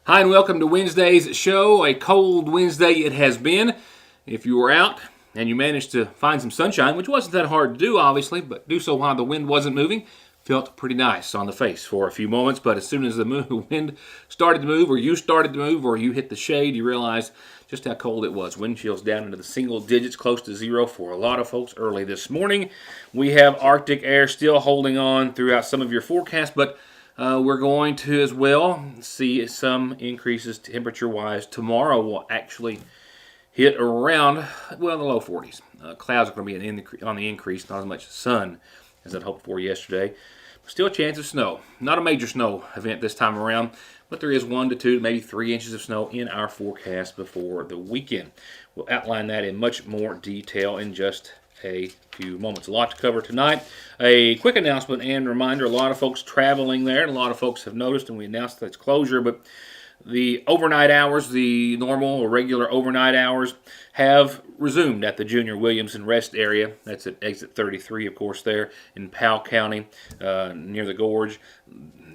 Hi, and welcome to Wednesday's show. A cold Wednesday it has been. If you were out and you managed to find some sunshine, which wasn't that hard to do, obviously, but do so while the wind wasn't moving, felt pretty nice on the face for a few moments. But as soon as the wind started to move, or you started to move, or you hit the shade, you realized just how cold it was. Wind chills down into the single digits, close to zero for a lot of folks early this morning. We have Arctic air still holding on throughout some of your forecasts, but we're going to as well see some increases temperature-wise. Tomorrow will actually hit around, well, the low 40s. Clouds are going to be on the increase, not as much sun as I'd hoped for yesterday. Still a chance of snow. Not a major snow event this time around, but there is 1 to 2, maybe 3 inches of snow in our forecast before the weekend. We'll outline that in much more detail in just a few moments. A lot to cover tonight. A quick announcement and reminder, a lot of folks traveling there, and a lot of folks have noticed, and we announced its closure, but the overnight hours, the normal or regular overnight hours, have resumed at the Junior Williamson Rest Area. That's at exit 33, of course, there in Powell County, near the gorge.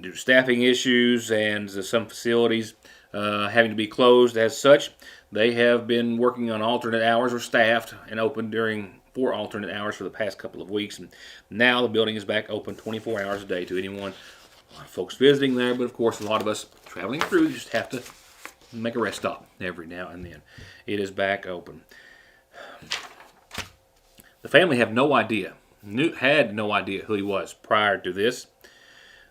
Due to staffing issues and some facilities having to be closed as such, they have been working on alternate hours, or staffed and open for alternate hours for the past couple of weeks. And now the building is back open 24 hours a day to anyone. A lot of folks visiting there, but of course a lot of us traveling through just have to make a rest stop every now and then. It is back open. The family had no idea who he was prior to this.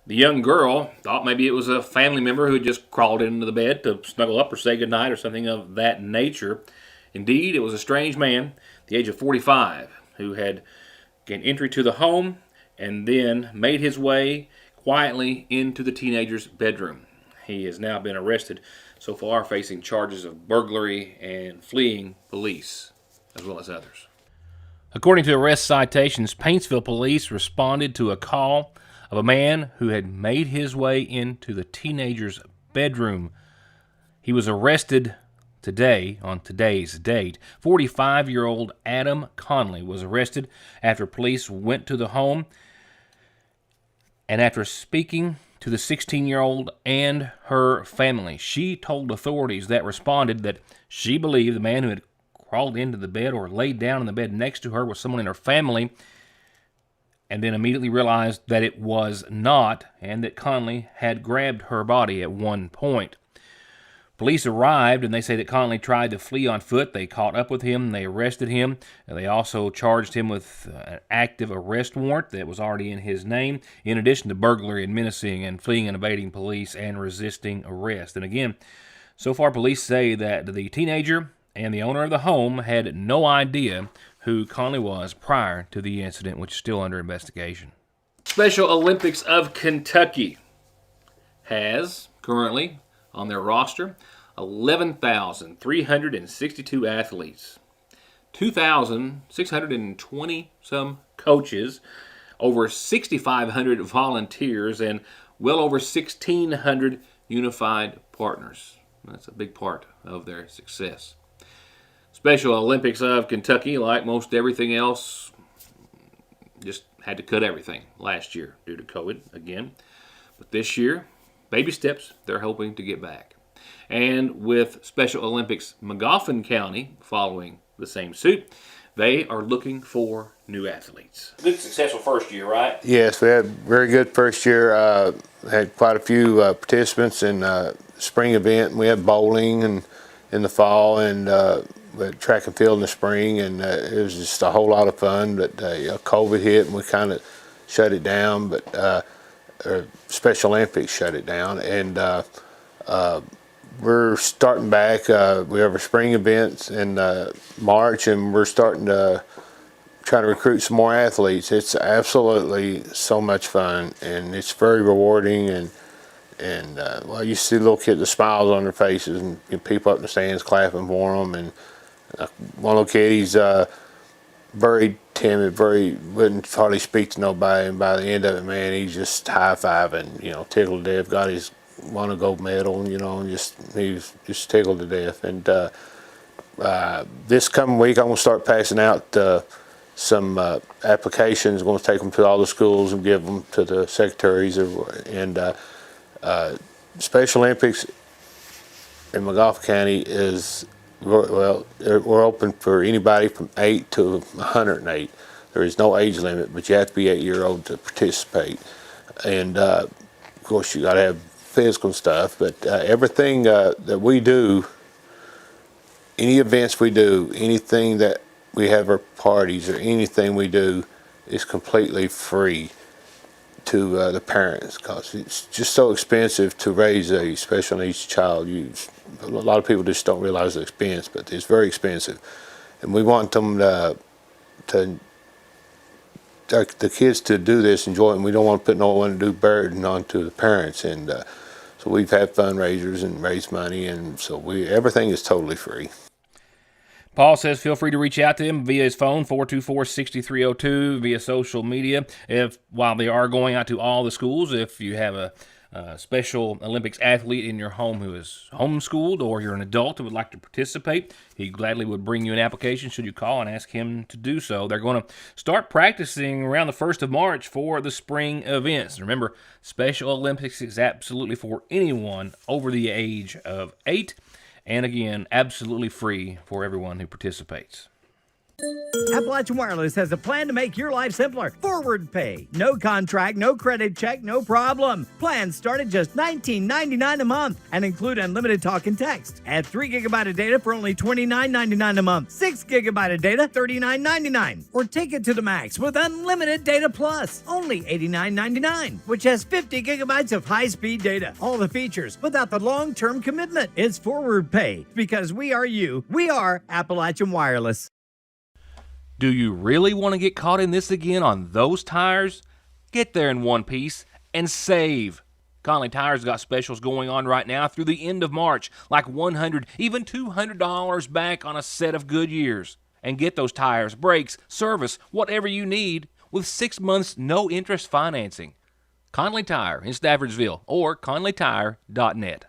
The young girl thought maybe it was a family member who had just crawled into the bed to snuggle up or say goodnight or something of that nature. Indeed, it was a strange man, the age of 45, who had gained entry to the home and then made his way quietly into the teenager's bedroom. He has now been arrested, so far facing charges of burglary and fleeing police, as well as others. According to arrest citations, Paintsville police responded to a call of a man who had made his way into the teenager's bedroom. He was arrested today, on today's date. 45-year-old Adam Conley was arrested after police went to the home, and after speaking to the 16-year-old and her family, she told authorities that responded that she believed the man who had crawled into the bed or laid down in the bed next to her was someone in her family, and then immediately realized that it was not, and that Conley had grabbed her body at one point. Police arrived, and they say that Conley tried to flee on foot. They caught up with him, they arrested him, and they also charged him with an active arrest warrant that was already in his name, in addition to burglary and menacing and fleeing and evading police and resisting arrest. And again, so far police say that the teenager and the owner of the home had no idea who Conley was prior to the incident, which is still under investigation. Special Olympics of Kentucky has currently on their roster 11,362 athletes, 2,620 some coaches, over 6,500 volunteers, and well over 1,600 unified partners. That's a big part of their success. Special Olympics of Kentucky, like most everything else, just had to cut everything last year due to COVID again. But this year, baby steps, they're hoping to get back. And with Special Olympics Magoffin County following the same suit, they are looking for new athletes. Good, successful first year, right? Yes, we had a very good first year. Had quite a few participants in spring event. We had bowling and in the fall, and we had track and field in the spring, and it was just a whole lot of fun. But COVID hit, and we kind of shut it down. But Special Olympics shut it down, and we're starting back. We have our spring events in March, and we're starting to try to recruit some more athletes. It's absolutely so much fun, and it's very rewarding. And well, you see little kids, the smiles on their faces, and people up in the stands clapping for them. And one little kid, he's very timid, wouldn't hardly speak to nobody, and by the end of it, man, he's just high-fiving, tickled to death, got his won a gold medal, and he was just tickled to death. And this coming week, I'm going to start passing out some applications. I'm going to take them to all the schools and give them to the secretaries. And Special Olympics in McGough County is, well, we're open for anybody from 8 to 108. There is no age limit, but you have to be 8-year-old to participate. And of course, you got to have physical stuff. But everything that we do, any events we do, anything that we have our parties or anything we do, is completely free to the parents, because it's just so expensive to raise a special needs child. A lot of people just don't realize the expense, but it's very expensive, and we want them to the kids to do this, enjoy it, and we don't want to put no undue burden onto the parents. And so we've had fundraisers and raised money, and so everything is totally free. Paul says feel free to reach out to him via his phone, 424-6302, via social media. While they are going out to all the schools, if you have a Special Olympics athlete in your home who is homeschooled, or you're an adult who would like to participate, he gladly would bring you an application should you call and ask him to do so. They're going to start practicing around the 1st of March for the spring events. Remember, Special Olympics is absolutely for anyone over the age of 8. And again, absolutely free for everyone who participates. Appalachian Wireless has a plan to make your life simpler. Forward pay. No contract, no credit check, no problem. Plans start at just $19.99 a month and include unlimited talk and text. Add 3 gigabyte of data for only $29.99 a month. 6 gigabyte of data, $39.99. Or take it to the max with unlimited data plus, only $89.99, which has 50 gigabytes of high-speed data. All the features without the long-term commitment. It's forward pay because we are you. We are Appalachian Wireless. Do you really want to get caught in this again on those tires? Get there in one piece and save. Conley Tire's got specials going on right now through the end of March, like $100, even $200 back on a set of Goodyears. And get those tires, brakes, service, whatever you need, with 6 months no-interest financing. Conley Tire in Staffordsville or conleytire.net.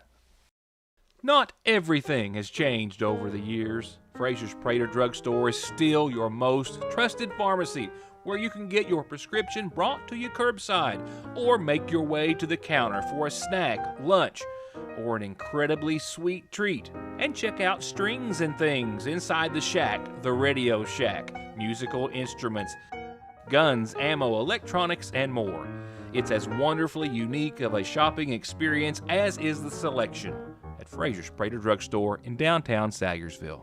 Not everything has changed over the years. Fraser's Prater Drugstore is still your most trusted pharmacy, where you can get your prescription brought to you curbside or make your way to the counter for a snack, lunch, or an incredibly sweet treat. And check out Strings and Things inside the shack, the Radio Shack, musical instruments, guns, ammo, electronics, and more. It's as wonderfully unique of a shopping experience as is the selection at Fraser's Prater Drugstore in downtown Salyersville.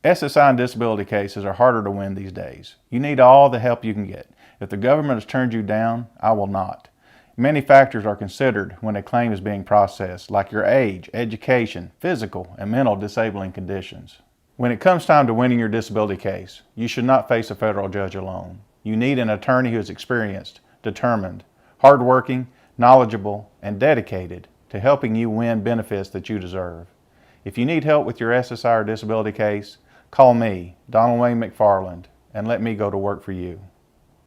SSI and disability cases are harder to win these days. You need all the help you can get. If the government has turned you down, I will not. Many factors are considered when a claim is being processed, like your age, education, physical, and mental disabling conditions. When it comes time to winning your disability case, you should not face a federal judge alone. You need an attorney who is experienced, determined, hardworking, knowledgeable, and dedicated to helping you win benefits that you deserve. If you need help with your SSI or disability case, call me, Donald Wayne McFarland, and let me go to work for you.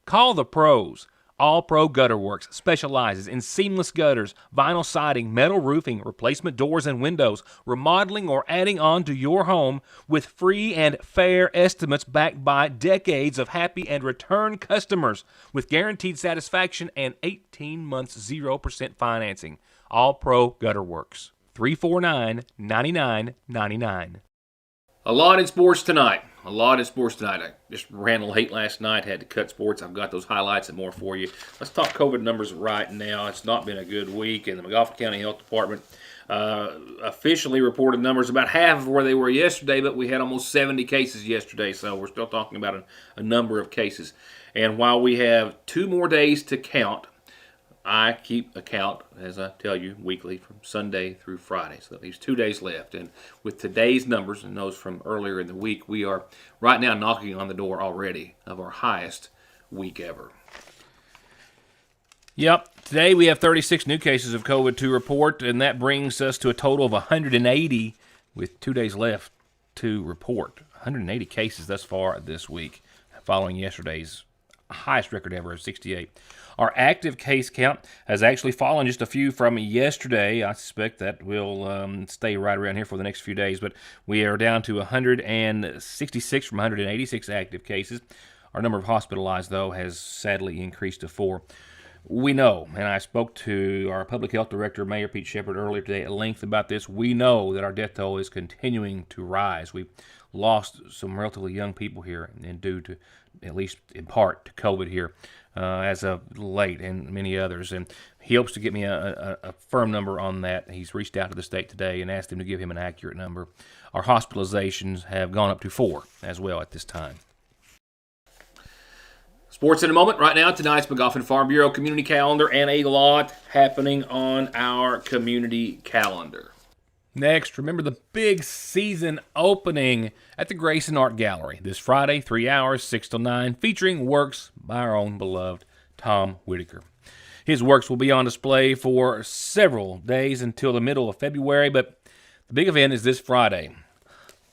Call the pros. All Pro Gutter Works specializes in seamless gutters, vinyl siding, metal roofing, replacement doors and windows, remodeling or adding on to your home with free and fair estimates backed by decades of happy and return customers with guaranteed satisfaction and 18 months 0% financing. All Pro Gutter Works. 349-9999. A lot in sports tonight. I just ran a little late last night, had to cut sports. I've got those highlights and more for you. Let's talk COVID numbers right now. It's not been a good week, and the McGough County Health Department officially reported numbers about half of where they were yesterday, but we had almost 70 cases yesterday, so we're still talking about a number of cases. And while we have 2 more days to count, I keep a count, as I tell you, weekly from Sunday through Friday. So that leaves 2 days left. And with today's numbers and those from earlier in the week, we are right now knocking on the door already of our highest week ever. Yep, today we have 36 new cases of COVID to report, and that brings us to a total of 180 with 2 days left to report. 180 cases thus far this week, following yesterday's highest record ever of 68. Our active case count has actually fallen just a few from yesterday. I suspect that will stay right around here for the next few days, but we are down to 166 from 186 active cases. Our number of hospitalized, though, has sadly increased to 4. We know, and I spoke to our public health director, Mayor Pete Shepard, earlier today at length about this. We know that our death toll is continuing to rise. We've lost some relatively young people here, and due to, at least in part, to COVID here as of late, and many others. And he hopes to get me a firm number on that. He's reached out to the state today and asked him to give him an accurate number. Our hospitalizations have gone up to 4 as well at this time. Sports in a moment. Right now, tonight's McGoffin Farm Bureau community calendar, and a lot happening on our community calendar. Next, remember the big season opening at the Grayson Art Gallery this Friday, 3 hours, 6 till 9, featuring works by our own beloved Tom Whitaker. His works will be on display for several days until the middle of February, but the big event is this Friday.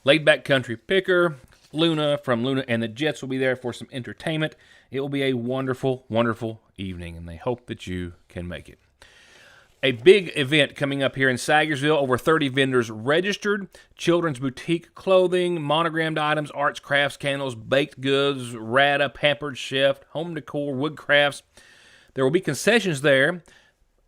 Laid Back Country Picker, Luna from Luna and the Jets will be there for some entertainment. It will be a wonderful, wonderful evening, and they hope that you can make it. A big event coming up here in Sagersville. Over 30 vendors registered. Children's boutique clothing, monogrammed items, arts, crafts, candles, baked goods, Rada, Pampered Chef, home decor, wood crafts. There will be concessions there,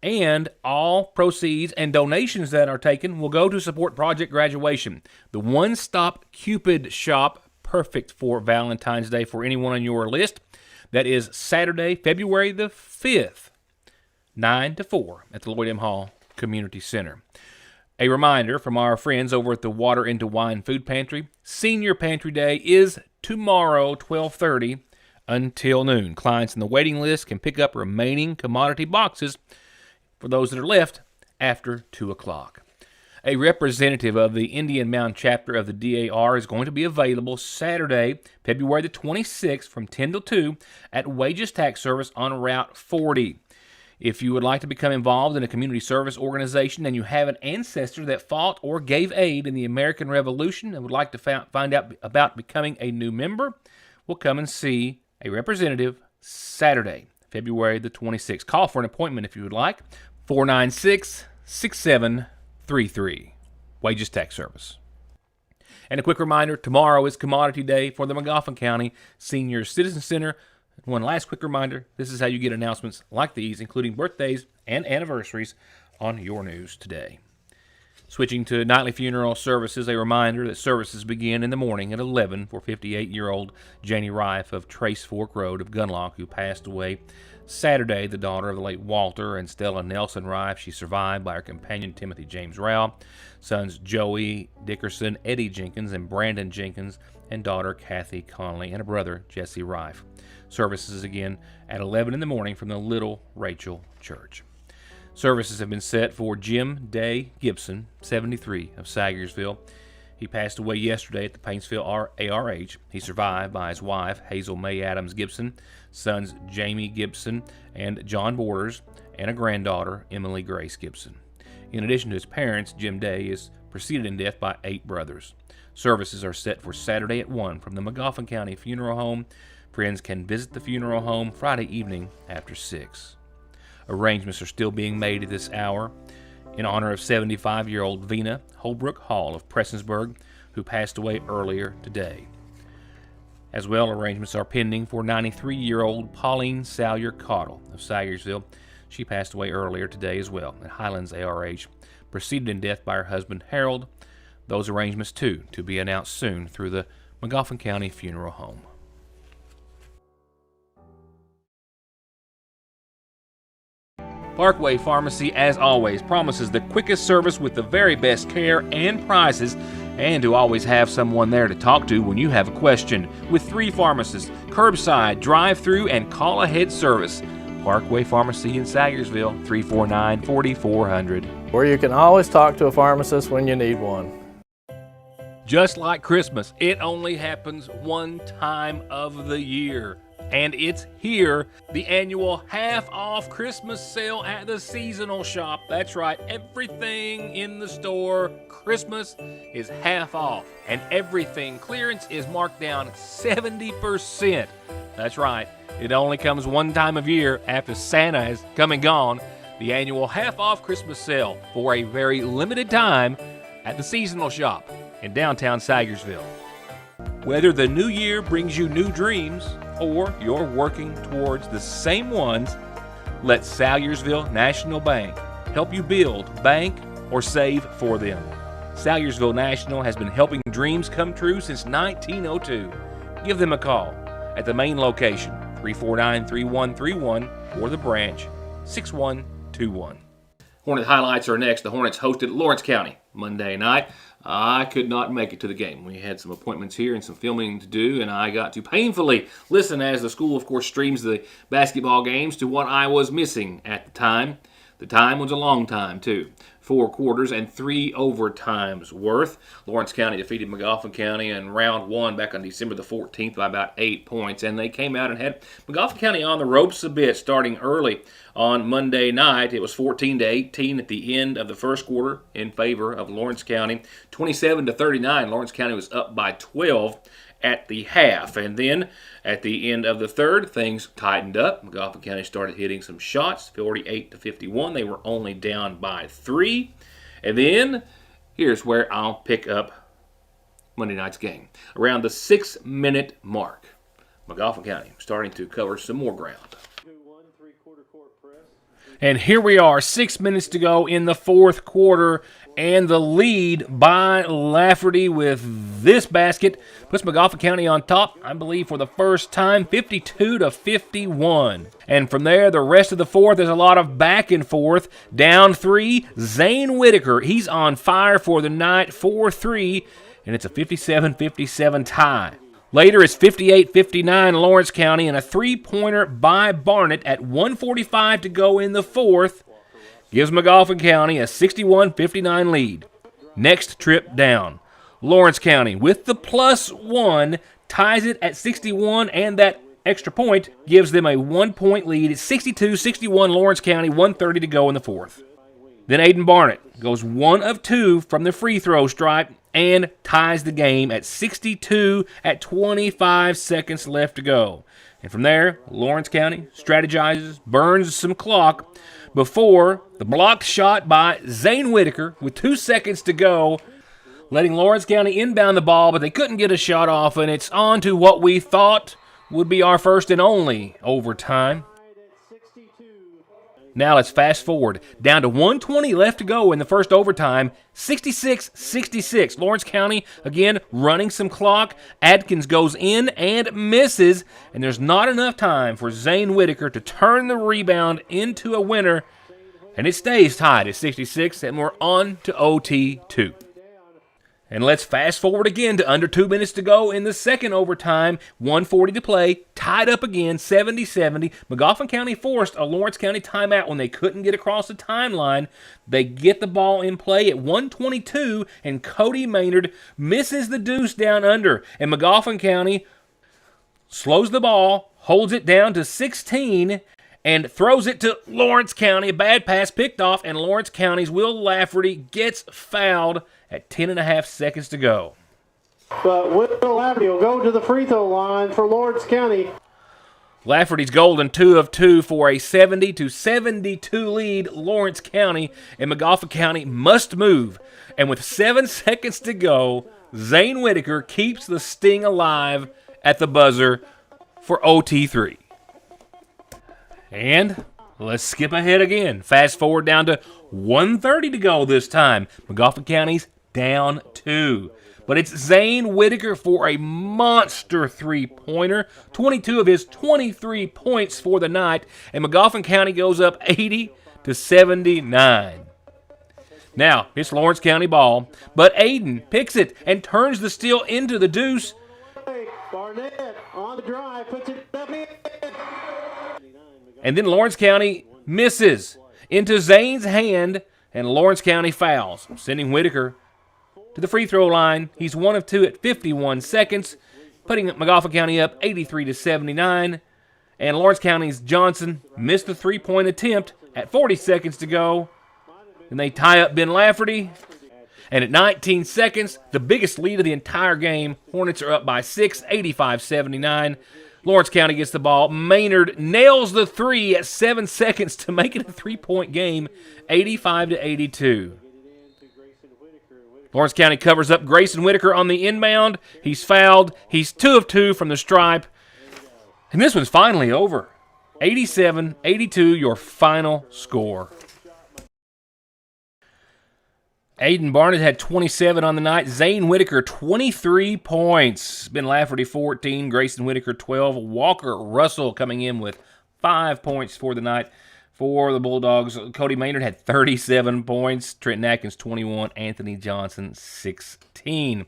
and all proceeds and donations that are taken will go to support Project Graduation, the one-stop Cupid shop, perfect for Valentine's Day for anyone on your list. That is Saturday, February the 5th, 9 to 4 at the Lloyd M. Hall Community Center. A reminder from our friends over at the Water into Wine Food Pantry, Senior Pantry Day is tomorrow, 12:30 until noon. Clients in the waiting list can pick up remaining commodity boxes for those that are left after 2 o'clock. A representative of the Indian Mound chapter of the DAR is going to be available Saturday, February the 26th from 10 till 2 at Wages Tax Service on Route 40. If you would like to become involved in a community service organization and you have an ancestor that fought or gave aid in the American Revolution and would like to find out about becoming a new member, we'll come and see a representative Saturday, February the 26th. Call for an appointment if you would like, 496-6733, Wages Tax Service. And a quick reminder, tomorrow is Commodity Day for the McGoffin County Senior Citizen Center. One last quick reminder, this is how you get announcements like these, including birthdays and anniversaries, on Your News Today. Switching to nightly funeral services, a reminder that services begin in the morning at 11 for 58-year-old Janie Rife of Trace Fork Road of Gunlock, who passed away Saturday, the daughter of the late Walter and Stella Nelson Rife. She survived by her companion Timothy James Rowell, sons Joey Dickerson, Eddie Jenkins, and Brandon Jenkins, and daughter Kathy Conley, and a brother, Jesse Rife. Services again at 11 in the morning from the Little Rachel Church. Services have been set for Jim Day Gibson, 73, of Sagersville. He passed away yesterday at the Paintsville ARH. He survived by his wife, Hazel May Adams Gibson, sons Jamie Gibson and John Borders, and a granddaughter, Emily Grace Gibson. In addition to his parents, Jim Day is preceded in death by 8 brothers. Services are set for Saturday at 1 from the McGoffin County Funeral Home. Friends can visit the funeral home Friday evening after 6. Arrangements are still being made at this hour in honor of 75-year-old Vina Holbrook Hall of Prestonsburg, who passed away earlier today. As well, arrangements are pending for 93-year-old Pauline Caudill of Sagersville. She passed away earlier today as well at Highlands ARH, preceded in death by her husband Harold. Those arrangements, too, to be announced soon through the McGoffin County Funeral Home. Parkway Pharmacy, as always, promises the quickest service with the very best care and prices, and to always have someone there to talk to when you have a question. With 3 pharmacists, curbside, drive-through, and call-ahead service. Parkway Pharmacy in Sagersville, 349-4400. Where you can always talk to a pharmacist when you need one. Just like Christmas, it only happens one time of the year. And it's here, the annual half-off Christmas sale at the seasonal shop. That's right, everything in the store Christmas is half off. And everything clearance is marked down 70%. That's right, it only comes one time of year after Santa has come and gone. The annual half-off Christmas sale for a very limited time at the seasonal shop in downtown Sagersville. Whether the new year brings you new dreams or you're working towards the same ones, Let Salyersville National Bank help you build, bank, or save for them. Salyersville National has been helping dreams come true since 1902. Give them a call at the main location, 349-3131, or the branch, 6121. Hornet highlights are next. The Hornets hosted Lawrence County Monday night. I could not make it to the game. We had some appointments here and some filming to do, and I got to painfully listen as the school, of course, streams the basketball games to what I was missing at the time. The time was a long time, too. 4 quarters and 3 overtimes worth. Lawrence County defeated Magoffin County in round 1 back on December the 14th by about 8 points. And they came out and had Magoffin County on the ropes a bit starting early on Monday night. It was 14-18 at the end of the first quarter in favor of Lawrence County. 27-39, Lawrence County was up by 12 at the half. And then at the end of the third, things tightened up. Magoffin County started hitting some shots, 48-51. They were only down by 3. And then here's where I'll pick up Monday night's game. Around the 6-minute mark, Magoffin County starting to cover some more ground. And here we are, 6 minutes to go in the fourth quarter, and the lead by Lafferty with this basket puts Magoffin County on top, I believe, for the first time, 52-51. And from there, the rest of the fourth, there's a lot of back and forth. Down 3, Zane Whitaker, he's on fire for the night, 4-3, and it's a 57-57 tie. Later, it's 58-59 Lawrence County, and a three-pointer by Barnett at 1:45 to go in the fourth gives Magoffin County a 61-59 lead. Next trip down, Lawrence County with the +1 ties it at 61, and that extra point gives them a 1-point lead. It's 62-61 Lawrence County, 1:30 to go in the fourth. Then Aiden Barnett goes 1 of 2 from the free throw stripe and ties the game at 62 at 25 seconds left to go. And from there, Lawrence County strategizes, burns some clock before the blocked shot by Zane Whitaker with 2 seconds to go, letting Lawrence County inbound the ball, but they couldn't get a shot off, and it's on to what we thought would be our first and only overtime. Now let's fast forward. Down to 1:20 left to go in the first overtime. 66-66. Lawrence County, again, running some clock. Adkins goes in and misses. And there's not enough time for Zane Whitaker to turn the rebound into a winner. And it stays tied at 66, and we're on to OT2. And let's fast forward again to under 2 minutes to go in the second overtime. 1:40 to play, tied up again, 70-70. Magoffin County forced a Lawrence County timeout when they couldn't get across the timeline. They get the ball in play at 1:22, and Cody Maynard misses the deuce down under. And Magoffin County slows the ball, holds it down to 16, and throws it to Lawrence County. A bad pass picked off, and Lawrence County's Will Lafferty gets fouled at 10.5 seconds to go. But Will Lafferty will go to the free throw line for Lawrence County. Lafferty's golden 2 of 2 for a 70-72 lead Lawrence County, and Magoffin County must move. And with 7 seconds to go, Zane Whitaker keeps the sting alive at the buzzer for OT3. And let's skip ahead again. Fast forward down to 1:30 to go this time. Magoffin County's down 2. But it's Zane Whitaker for a monster three-pointer. 22 of his 23 points for the night. And Magoffin County goes up 80-79. Now, it's Lawrence County ball. But Aiden picks it and turns the steal into the deuce. Barnett on the drive, puts it up in. And then Lawrence County misses into Zane's hand, and Lawrence County fouls, sending Whitaker to the free throw line. He's 1 of 2 at 51 seconds, putting Magoffin County up 83-79. And Lawrence County's Johnson missed the three-point attempt at 40 seconds to go. And they tie up Ben Lafferty. And at 19 seconds, the biggest lead of the entire game, Hornets are up by 6, 85-79. Lawrence County gets the ball. Maynard nails the 3 at 7 seconds to make it a three-point game, 85-82. Lawrence County covers up Grayson Whitaker on the inbound. He's fouled. He's 2 of 2 from the stripe. And this one's finally over. 87-82 your final score. Aiden Barnett had 27 on the night. Zane Whitaker, 23 points. Ben Lafferty, 14. Grayson Whitaker, 12. Walker Russell coming in with 5 points for the night. For the Bulldogs, Cody Maynard had 37 points. Trenton Atkins, 21. Anthony Johnson, 16.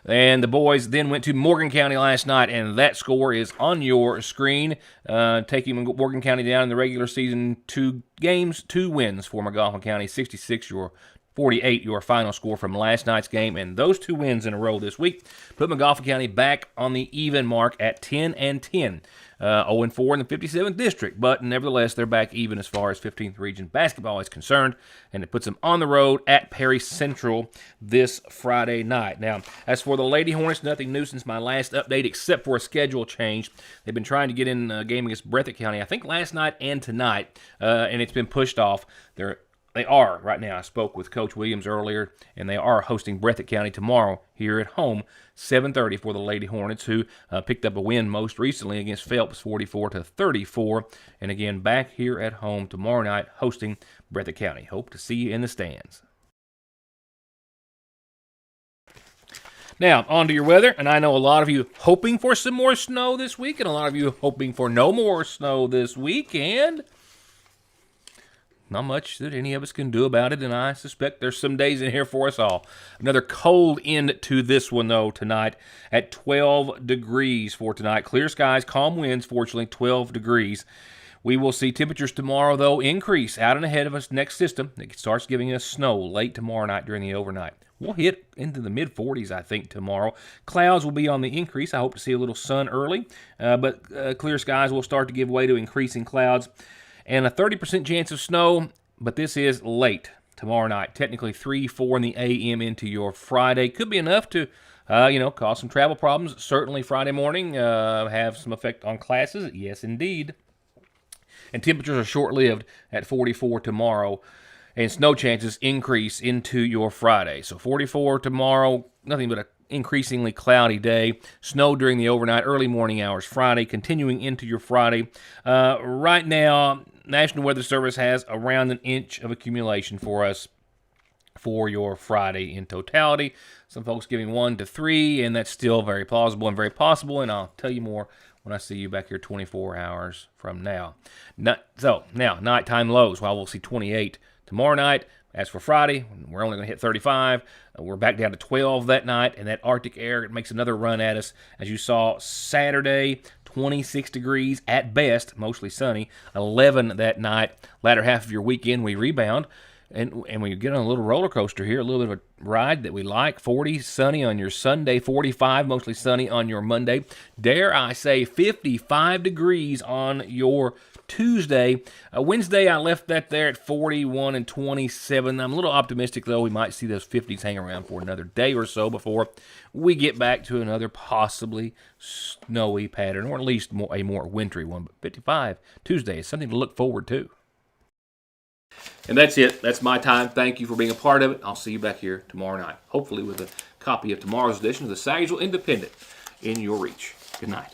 And the boys then went to Morgan County last night, and that score is on your screen, taking Morgan County down in the regular season. 2 games, 2 wins for McGoffin County, 66-48 your final score from last night's game. And those 2 wins in a row this week put McGoffin County back on the even mark at 10-10. 0-4 in the 57th District, but nevertheless, they're back even as far as 15th Region basketball is concerned, and it puts them on the road at Perry Central this Friday night. Now, as for the Lady Hornets, nothing new since my last update except for a schedule change. They've been trying to get in a game against Breathitt County, I think last night and tonight, and it's been pushed off. They are right now. I spoke with Coach Williams earlier, and they are hosting Breathitt County tomorrow here at home, 7:30 for the Lady Hornets, who picked up a win most recently against Phelps, 44-34. And again, back here at home tomorrow night, hosting Breathitt County. Hope to see you in the stands. Now, on to your weather, and I know a lot of you hoping for some more snow this week, and a lot of you hoping for no more snow this week, and not much that any of us can do about it, and I suspect there's some days in here for us all. Another cold end to this one, though, tonight at 12 degrees for tonight. Clear skies, calm winds, fortunately, 12 degrees. We will see temperatures tomorrow, though, increase out and ahead of us next system. It starts giving us snow late tomorrow night during the overnight. We'll hit into the mid-40s, I think, tomorrow. Clouds will be on the increase. I hope to see a little sun early, but clear skies will start to give way to increasing clouds. And a 30% chance of snow, but this is late tomorrow night. Technically 3-4 in the a.m. into your Friday. Could be enough to, cause some travel problems. Certainly Friday morning, have some effect on classes. Yes, indeed. And temperatures are short-lived at 44 tomorrow. And snow chances increase into your Friday. So 44 tomorrow, nothing but a increasingly cloudy day. Snow during the overnight, early morning hours Friday, continuing into your Friday. Right now, National Weather Service has around an inch of accumulation for us for your Friday in totality. Some folks giving 1 to 3, and that's still very plausible and very possible, and I'll tell you more when I see you back here 24 hours from now. So, now, nighttime lows. Well, we'll see 28 tomorrow night. As for Friday, we're only going to hit 35. We're back down to 12 that night, and that Arctic air, it makes another run at us. As you saw Saturday, 26 degrees at best, mostly sunny, 11 that night. Latter half of your weekend, we rebound, and we get on a little roller coaster here, a little bit of a ride that we like. 40 sunny on your Sunday, 45 mostly sunny on your Monday. Dare I say 55 degrees on your Tuesday. Wednesday, I left that there at 41 and 27. I'm a little optimistic, though. We might see those 50s hang around for another day or so before we get back to another possibly snowy pattern, or at least a more wintry one. But 55 Tuesday is something to look forward to. And that's it. That's my time. Thank you for being a part of it. I'll see you back here tomorrow night, hopefully with a copy of tomorrow's edition of the Sagersville Independent in your reach. Good night.